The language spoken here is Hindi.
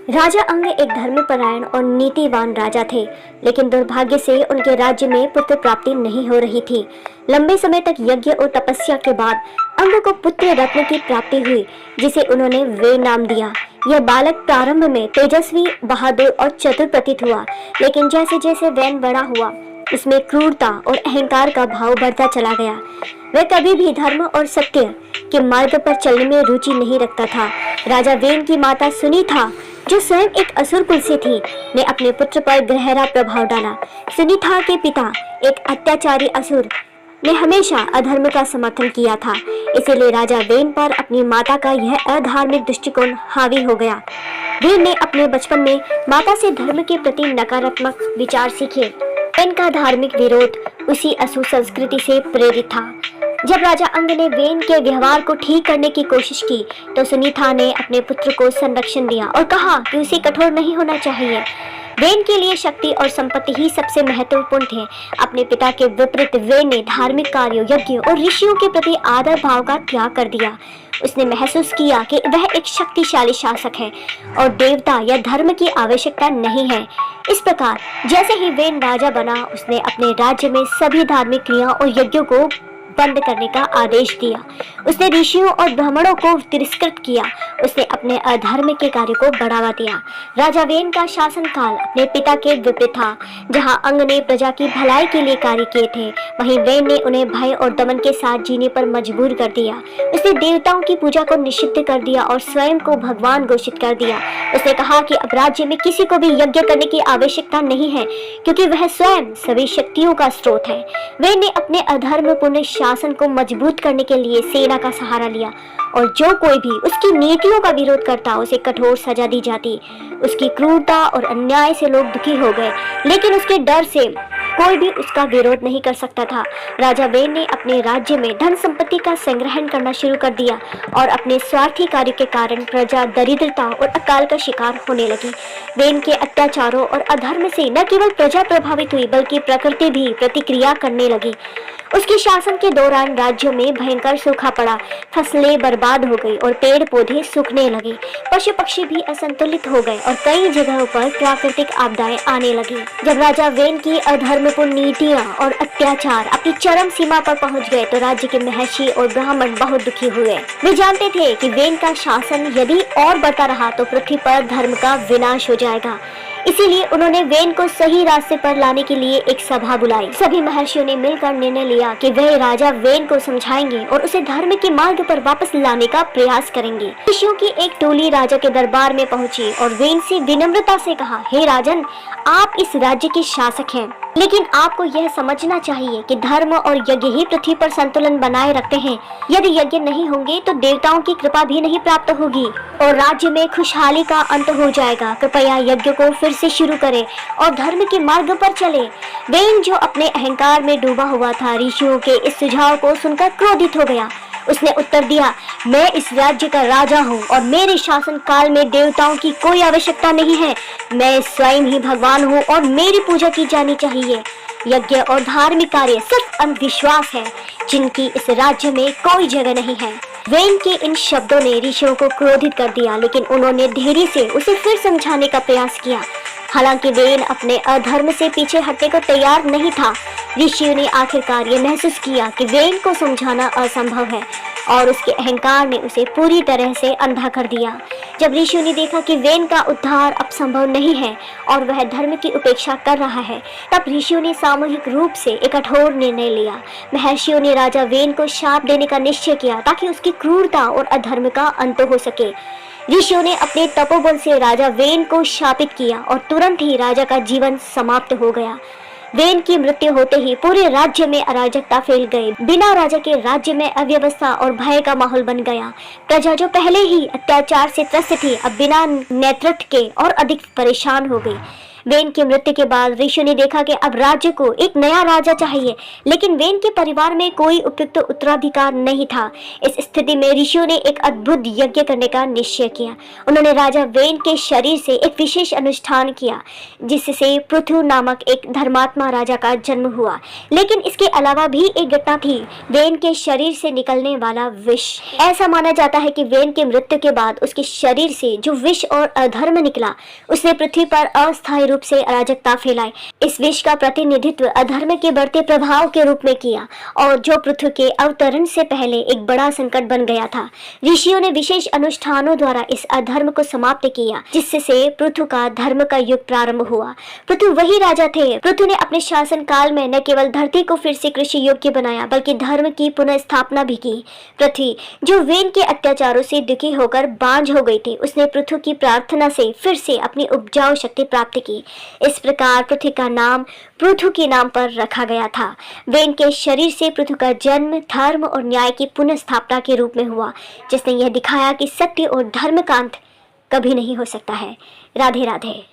राजा अंग एक धर्मपरायण और नीतिवान राजा थे, लेकिन दुर्भाग्य से उनके राज्य में पुत्र प्राप्ति नहीं हो रही थी। लंबे समय तक यज्ञ और तपस्या के बाद अंग को पुत्र रत्न की प्राप्ति हुई, जिसे उन्होंने वे नाम दिया। यह बालक प्रारंभ में तेजस्वी, बहादुर और चतुर प्रतीत हुआ, लेकिन जैसे जैसे वैन बड़ा हुआ, उसमें क्रूरता और अहंकार का भाव बढ़ता चला गया। वह कभी भी धर्म और सत्य के मार्ग पर चलने में रुचि नहीं रखता था। राजा वेन की माता सुनीता, जो स्वयं एक असुर कुल से थी, ने अपने पुत्र पर गहरा प्रभाव डाला। सुनीता के पिता, एक अत्याचारी असुर, ने हमेशा अधर्म का समर्थन किया था, इसीलिए राजा वेन पर अपनी माता का यह अधार्मिक दृष्टिकोण हावी हो गया। वेन ने अपने बचपन में माता से धर्म के प्रति नकारात्मक विचार सीखे। इनका धार्मिक विरोध उसी असुर संस्कृति से प्रेरित था। जब राजा अंग ने वेन के व्यवहार को ठीक करने की कोशिश की, तो सुनीता ने अपने पुत्र को संरक्षण दिया और कहा कि उसे कठोर नहीं होना चाहिए। वेन के लिए शक्ति और संपत्ति ही सबसे महत्वपूर्ण थे। अपने पिता के विपरीत वेन ने धार्मिक कार्यों, यज्ञों और ऋषियों के प्रति आदर भाव का त्याग कर दिया। उसने महसूस किया कि वह एक शक्तिशाली शासक है और देवता या धर्म की आवश्यकता नहीं है। इस प्रकार जैसे ही वेन राजा बना, उसने अपने राज्य में सभी धार्मिक क्रियाओं और यज्ञों को बंद करने का आदेश दिया। उसने ऋषियों और ब्राह्मणों को तिरस्कृत किया। उसने अपने अधर्म के कार्य को बढ़ावा दिया। राजा वेन का शासनकाल अपने पिता के विपरीत था। जहां अंग ने प्रजा की भलाई के लिए कार्य किए थे, वहीं वेन ने उन्हें भय और दमन के साथ जीने पर मजबूर कर दिया। उसने देवताओं की पूजा को निषिद्ध कर दिया और स्वयं को भगवान घोषित कर दिया। उसने कहा कि अब राज्य में किसी को भी यज्ञ करने की आवश्यकता नहीं है, क्योंकि वह स्वयं सभी शक्तियों का स्रोत है। वेन ने अपने अधर्मपूर्ण शासन को मजबूत करने के लिए सेना का सहारा लिया, और जो कोई भी उसकी नीतियों का विरोध करता, उसे कठोर सजा दी जाती। उसकी क्रूरता और अन्याय से लोग दुखी हो गए, लेकिन उसके डर से कोई भी उसका विरोध नहीं कर सकता था। राजा वेन ने अपने राज्य में धन संपत्ति का संग्रहण करना शुरू कर दिया और अपने स्वार्थी कार्य के कारण प्रजा दरिद्रता और अकाल का शिकार होने लगी। वेन के अत्याचारों और अधर्म से न केवल प्रजा प्रभावित हुई, बल्कि प्रकृति भी प्रतिक्रिया करने लगी। उसके शासन के दौरान राज्यों में भयंकर सूखा पड़ा, फसलें बर्बाद हो गई और पेड़ पौधे सूखने लगे। पशु पक्षी भी असंतुलित हो गए और कई जगहों पर प्राकृतिक आपदाएं आने लगी। जब राजा वेन की अधर्मपूर्ण नीतियां और अत्याचार अपनी चरम सीमा पर पहुंच गए, तो राज्य के महर्षि और ब्राह्मण बहुत दुखी हुए। वे जानते थे कि वेन का शासन यदि और बढ़ता रहा तो पृथ्वी पर धर्म का विनाश हो जाएगा। इसीलिए उन्होंने वेन को सही रास्ते पर लाने के लिए एक सभा बुलाई। सभी महर्षियों ने मिलकर निर्णय लिया कि वे राजा वेन को समझाएंगे और उसे धर्म के मार्ग पर वापस लाने का प्रयास करेंगे। ऋषियों की एक टोली राजा के दरबार में पहुंची और वेन से विनम्रता से कहा, हे राजन, आप इस राज्य के शासक हैं, लेकिन आपको यह समझना चाहिए कि धर्म और यज्ञ ही पृथ्वी पर संतुलन बनाए रखते हैं। यदि यज्ञ नहीं होंगे तो देवताओं की कृपा भी नहीं प्राप्त होगी और राज्य में खुशहाली का अंत हो जाएगा। कृपया यज्ञ को फिर से शुरू करें और धर्म के मार्ग पर चले। वेन, जो अपने अहंकार में डूबा हुआ था, ऋषियों के इस सुझाव को सुनकर क्रोधित हो गया। उसने उत्तर दिया, मैं इस राज्य का राजा हूँ और मेरे शासन काल में देवताओं की कोई आवश्यकता नहीं है। मैं स्वयं ही भगवान हूँ और मेरी पूजा की जानी चाहिए। यज्ञ और धार्मिक कार्य सिर्फ अंधविश्वास है, जिनकी इस राज्य में कोई जगह नहीं है। वेन के इन शब्दों ने ऋषियों को क्रोधित कर दिया, लेकिन उन्होंने धैर्य से उसे फिर समझाने का प्रयास किया। हालांकि वेन अपने अधर्म से पीछे हटने को तैयार नहीं था। ऋषियों ने आखिरकार ये महसूस किया कि वेन को समझाना असंभव है और उसके अहंकार ने उसे पूरी तरह से अंधा कर दिया। जब ऋषियों ने देखा कि वेन का उद्धार अब संभव नहीं है और वह धर्म की उपेक्षा कर रहा है, तब ऋषियों ने सामूहिक रूप से एक कठोर निर्णय लिया। महर्षियों ने राजा वेन को शाप देने का निश्चय किया, ताकि उसकी क्रूरता और अधर्म का अंत हो सके। ऋषियों ने अपने तपोबल से राजा वेन को शापित किया और तुरंत ही राजा का जीवन समाप्त हो गया। वेन की मृत्यु होते ही पूरे राज्य में अराजकता फैल गई। बिना राजा के राज्य में अव्यवस्था और भय का माहौल बन गया। प्रजा, जो पहले ही अत्याचार से त्रस्त थी, अब बिना नेतृत्व के और अधिक परेशान हो गई। वेन की मृत्यु के बाद ऋषियों ने देखा कि अब राज्य को एक नया राजा चाहिए, लेकिन वेन के परिवार में कोई उपयुक्त उत्तराधिकार नहीं था। इस स्थिति में ऋषियों ने एक अद्भुत यज्ञ करने का निश्चय किया। उन्होंने राजा वेन के शरीर से एक विशेष अनुष्ठान किया, जिससे पृथु नामक एक धर्मात्मा राजा का जन्म हुआ। लेकिन इसके अलावा भी एक घटना थी, वेन के शरीर से निकलने वाला विष। ऐसा माना जाता है कि वेन की मृत्यु के बाद उसके शरीर से जो विष और अधर्म निकला, उसने पृथ्वी पर अस्थायी रूप से अराजकता फैलाई। इस विष का प्रतिनिधित्व अधर्म के बढ़ते प्रभाव के रूप में किया, और जो पृथ्वी के अवतरण से पहले एक बड़ा संकट बन गया था। ऋषियों ने विशेष अनुष्ठानों द्वारा इस अधर्म को समाप्त किया, जिससे पृथ्वी का धर्म का युग प्रारंभ हुआ। पृथ्वी वही राजा थे। पृथ्वी ने अपने शासन काल में न केवल धरती को फिर से कृषि योग्य बनाया, बल्कि धर्म की पुनः स्थापना भी की। पृथ्वी जो वेन के अत्याचारों से दुखी होकर बांझ हो गई थी, उसने पृथ्वी की प्रार्थना से फिर से अपनी उपजाऊ शक्ति प्राप्त की। इस प्रकार पृथ्वी का नाम पृथु के नाम पर रखा गया था। वेन के शरीर से पृथु का जन्म धर्म और न्याय की पुनः स्थापना के रूप में हुआ, जिसने यह दिखाया कि सत्य और धर्म का अंत कभी नहीं हो सकता है। राधे राधे।